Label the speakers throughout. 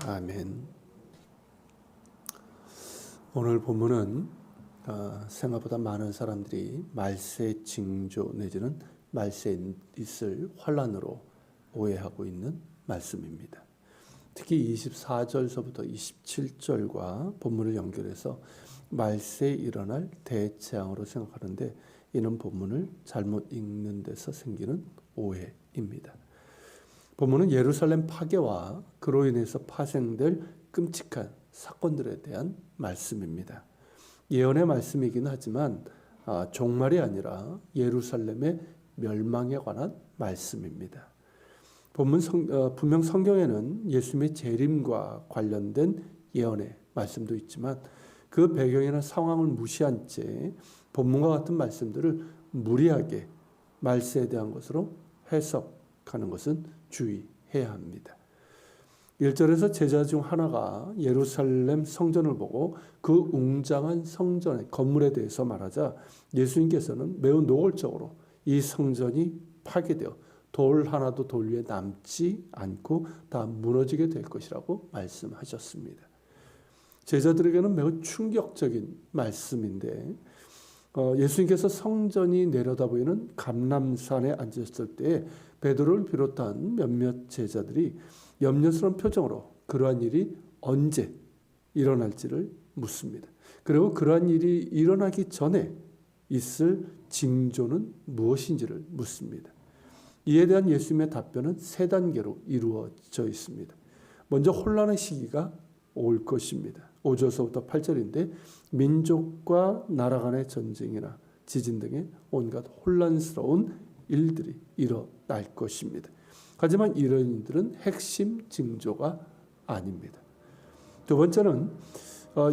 Speaker 1: 아멘. 오늘 본문은 생각보다 많은 사람들이 말세 징조 내지는 말세에 있을 환란으로 오해하고 있는 말씀입니다. 특히 24절서부터 27절과 본문을 연결해서 말세에 일어날 대재앙으로 생각하는데 이는 본문을 잘못 읽는 데서 생기는 오해입니다. 본문은 예루살렘 파괴와 그로 인해서 파생될 끔찍한 사건들에 대한 말씀입니다. 예언의 말씀이긴 하지만 종말이 아니라 예루살렘의 멸망에 관한 말씀입니다. 분명 성경에는 예수님의 재림과 관련된 예언의 말씀도 있지만 그 배경이나 상황을 무시한 채 본문과 같은 말씀들을 무리하게 말세에 대한 것으로 해석하는 것은 주의해야 합니다. 1절에서 제자 중 하나가 예루살렘 성전을 보고 그 웅장한 성전의 건물에 대해서 말하자 예수님께서는 매우 노골적으로 이 성전이 파괴되어 돌 하나도 돌 위에 남지 않고 다 무너지게 될 것이라고 말씀하셨습니다. 제자들에게는 매우 충격적인 말씀인데 예수님께서 성전이 내려다보이는 감람산에 앉았을 때 베드로를 비롯한 몇몇 제자들이 염려스러운 표정으로 그러한 일이 언제 일어날지를 묻습니다. 그리고 그러한 일이 일어나기 전에 있을 징조는 무엇인지를 묻습니다. 이에 대한 예수님의 답변은 세 단계로 이루어져 있습니다. 먼저 혼란의 시기가 올 것입니다. 5절서부터 8절인데 민족과 나라 간의 전쟁이나 지진 등의 온갖 혼란스러운 일들이 일어날 것입니다. 하지만 이런 일들은 핵심 징조가 아닙니다. 두 번째는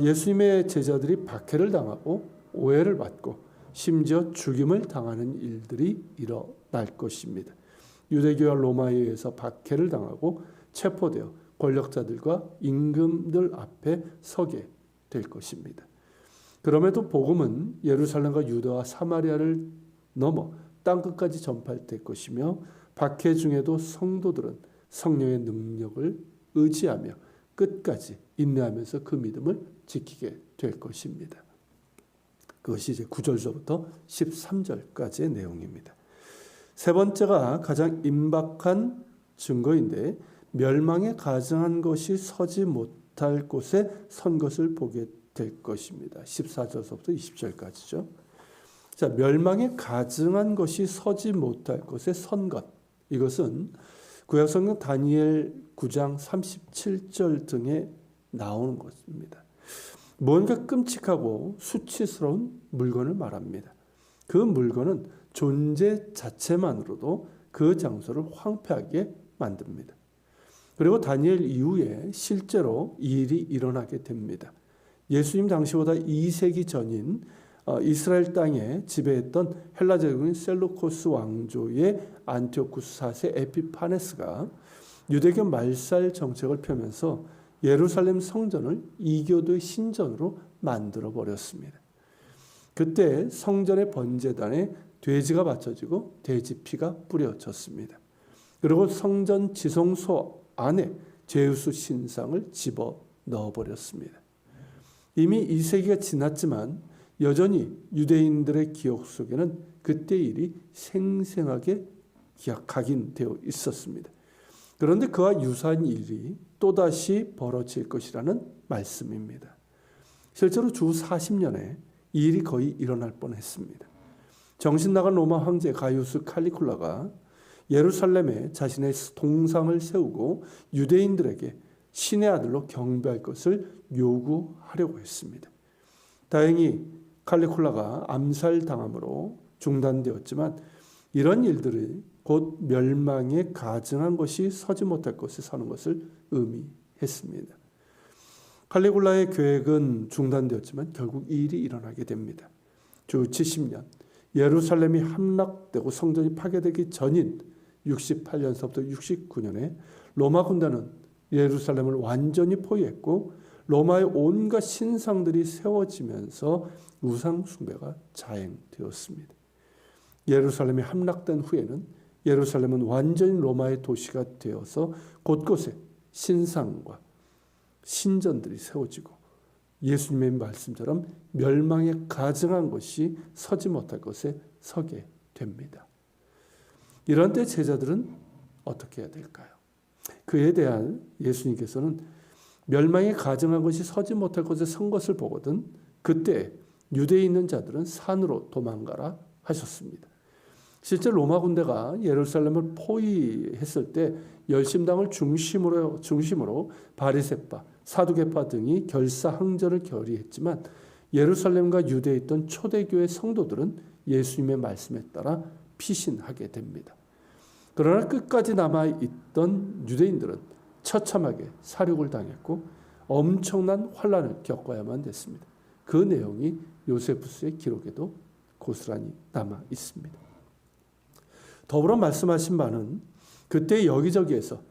Speaker 1: 예수님의 제자들이 박해를 당하고 오해를 받고 심지어 죽임을 당하는 일들이 일어날 것입니다. 유대교와 로마에 의해서 박해를 당하고 체포되어 권력자들과 임금들 앞에 서게 될 것입니다. 그럼에도 복음은 예루살렘과 유다와 사마리아를 넘어 땅끝까지 전파될 것이며 박해 중에도 성도들은 성령의 능력을 의지하며 끝까지 인내하면서 그 믿음을 지키게 될 것입니다. 그것이 이제 9절서부터 13절까지의 내용입니다. 세 번째가 가장 임박한 증거인데 멸망에 가증한 것이 서지 못할 곳에 선 것을 보게 될 것입니다. 14절서부터 20절까지죠. 자, 멸망에 가증한 것이 서지 못할 곳에 선 것. 이것은 구약성경 다니엘 9장 37절 등에 나오는 것입니다. 뭔가 끔찍하고 수치스러운 물건을 말합니다. 그 물건은 존재 자체만으로도 그 장소를 황폐하게 만듭니다. 그리고 다니엘 이후에 실제로 이 일이 일어나게 됩니다. 예수님 당시보다 2세기 전인 이스라엘 땅에 지배했던 헬라 제국인 셀루코스 왕조의 안티오쿠스 4세 에피파네스가 유대교 말살 정책을 펴면서 예루살렘 성전을 이교도의 신전으로 만들어 버렸습니다. 그때 성전의 번제단에 돼지가 바쳐지고 돼지 피가 뿌려졌습니다. 그리고 성전 지성소 안에 제우스 신상을 집어 넣어버렸습니다. 이미 2세기가 지났지만 여전히 유대인들의 기억 속에는 그때 일이 생생하게 각인되어 있었습니다. 그런데 그와 유사한 일이 또다시 벌어질 것이라는 말씀입니다. 실제로 주 40년에 이 일이 거의 일어날 뻔했습니다. 정신 나간 로마 황제 가이우스 칼리굴라가 예루살렘에 자신의 동상을 세우고 유대인들에게 신의 아들로 경배할 것을 요구하려고 했습니다. 다행히 칼리굴라가 암살당함으로 중단되었지만 이런 일들이 곧 멸망에 가증한 것이 서지 못할 곳에 서는 것을 의미했습니다. 칼리굴라의 계획은 중단되었지만 결국 이 일이 일어나게 됩니다. 주 70년 예루살렘이 함락되고 성전이 파괴되기 전인 68년서부터 69년에 로마 군대는 예루살렘을 완전히 포위했고 로마의 온갖 신상들이 세워지면서 우상 숭배가 자행되었습니다. 예루살렘이 함락된 후에는 예루살렘은 완전히 로마의 도시가 되어서 곳곳에 신상과 신전들이 세워지고 예수님의 말씀처럼 멸망에 가증한 것이 서지 못할 것에 서게 됩니다. 이런 때 제자들은 어떻게 해야 될까요? 그에 대한 예수님께서는 멸망에 가증한 것이 서지 못할 것에 선 것을 보거든 그때 유대에 있는 자들은 산으로 도망가라 하셨습니다. 실제 로마 군대가 예루살렘을 포위했을 때 열심당을 중심으로 바리새파, 사두개파 등이 결사항전을 결의했지만 예루살렘과 유대에 있던 초대교회 성도들은 예수님의 말씀에 따라 피신하게 됩니다. 그러나 끝까지 남아있던 유대인들은 처참하게 살육을 당했고 엄청난 환난을 겪어야만 됐습니다. 그 내용이 요세푸스의 기록에도 고스란히 남아 있습니다. 더불어 말씀하신 바는 그때 여기저기에서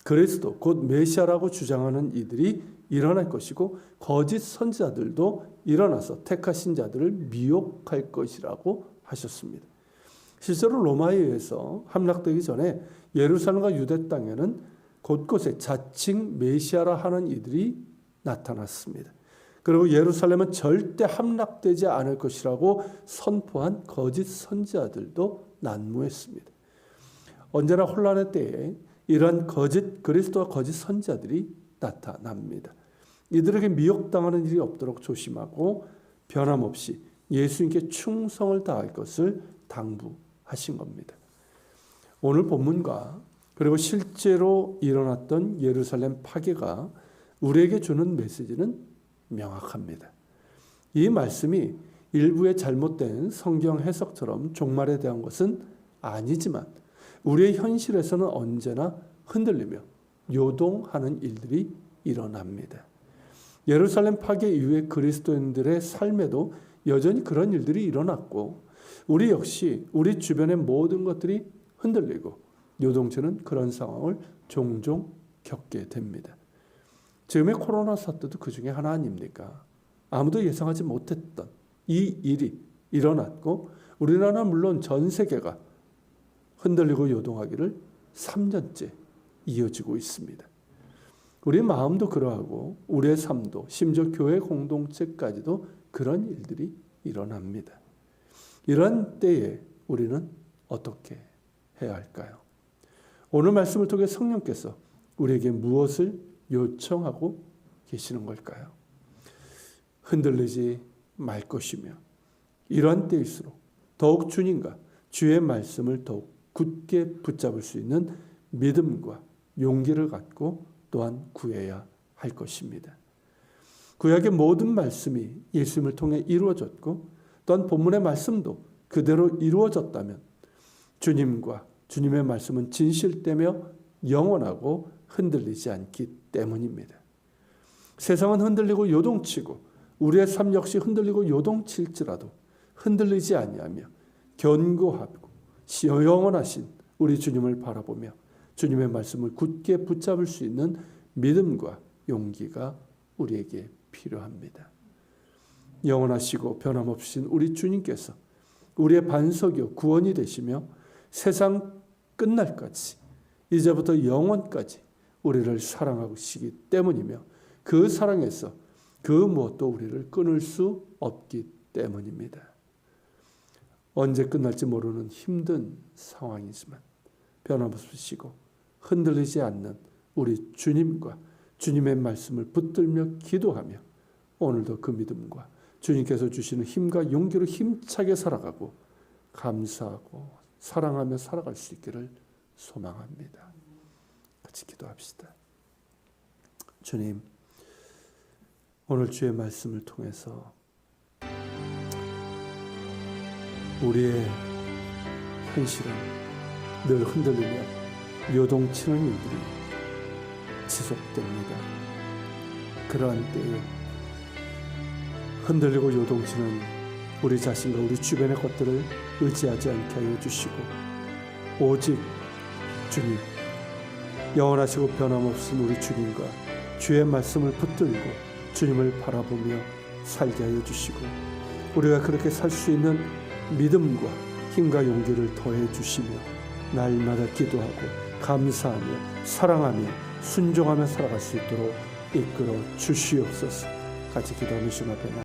Speaker 1: 그리스도 곧 메시아라고 주장하는 이들이 일어날 것이고 거짓 선지자들도 일어나서 택하신 자들을 미혹할 것이라고 하셨습니다. 실제로 로마에 의해서 함락되기 전에 예루살렘과 유대 땅에는 곳곳에 자칭 메시아라 하는 이들이 나타났습니다. 그리고 예루살렘은 절대 함락되지 않을 것이라고 선포한 거짓 선지자들도 난무했습니다. 언제나 혼란의 때에 이러한 거짓 그리스도와 거짓 선지자들이 나타납니다. 이들에게 미혹당하는 일이 없도록 조심하고 변함없이 예수님께 충성을 다할 것을 당부하신 겁니다. 오늘 본문과 그리고 실제로 일어났던 예루살렘 파괴가 우리에게 주는 메시지는 명확합니다. 이 말씀이 일부의 잘못된 성경 해석처럼 종말에 대한 것은 아니지만 우리의 현실에서는 언제나 흔들리며 요동하는 일들이 일어납니다. 예루살렘 파괴 이후에 그리스도인들의 삶에도 여전히 그런 일들이 일어났고 우리 역시 우리 주변의 모든 것들이 흔들리고 요동치는 그런 상황을 종종 겪게 됩니다. 지금의 코로나 사태도 그 중에 하나 아닙니까? 아무도 예상하지 못했던 이 일이 일어났고 우리나라 물론 전 세계가 흔들리고 요동하기를 3년째 이어지고 있습니다. 우리 마음도 그러하고 우리의 삶도 심지어 교회 공동체까지도 그런 일들이 일어납니다. 이런 때에 우리는 어떻게 해야 할까요? 오늘 말씀을 통해 성령께서 우리에게 무엇을 요청하고 계시는 걸까요? 흔들리지 말 것이며 이러한 때일수록 더욱 주님과 주의 말씀을 더욱 굳게 붙잡을 수 있는 믿음과 용기를 갖고 또한 구해야 할 것입니다. 구약의 모든 말씀이 예수님을 통해 이루어졌고 또한 본문의 말씀도 그대로 이루어졌다면 주님과 주님의 말씀은 진실되며 영원하고 흔들리지 않기 때문입니다. 세상은 흔들리고 요동치고 우리의 삶 역시 흔들리고 요동칠지라도 흔들리지 아니하며 견고하고 영원하신 우리 주님을 바라보며 주님의 말씀을 굳게 붙잡을 수 있는 믿음과 용기가 우리에게 필요합니다. 영원하시고 변함없으신 우리 주님께서 우리의 반석이요 구원이 되시며 세상 끝날까지 이제부터 영원까지 우리를 사랑하시기 때문이며 그 사랑에서 그 무엇도 우리를 끊을 수 없기 때문입니다. 언제 끝날지 모르는 힘든 상황이지만 변함없으시고 흔들리지 않는 우리 주님과 주님의 말씀을 붙들며 기도하며 오늘도 그 믿음과 주님께서 주시는 힘과 용기로 힘차게 살아가고 감사하고 사랑하며 살아갈 수 있기를 소망합니다. 같이 기도합시다. 주님, 오늘 주의 말씀을 통해서 우리의 현실은 늘 흔들리며 요동치는 일들이 지속됩니다. 그러한 때에 흔들리고 요동치는 우리 자신과 우리 주변의 것들을 의지하지 않게 하여 주시고 오직 주님, 영원하시고 변함없은 우리 주님과 주의 말씀을 붙들고 주님을 바라보며 살게 하여 주시고 우리가 그렇게 살 수 있는 믿음과 힘과 용기를 더해 주시며 날마다 기도하고 감사하며 사랑하며 순종하며 살아갈 수 있도록 이끌어 주시옵소서. 같이 기도하는 시간 앞에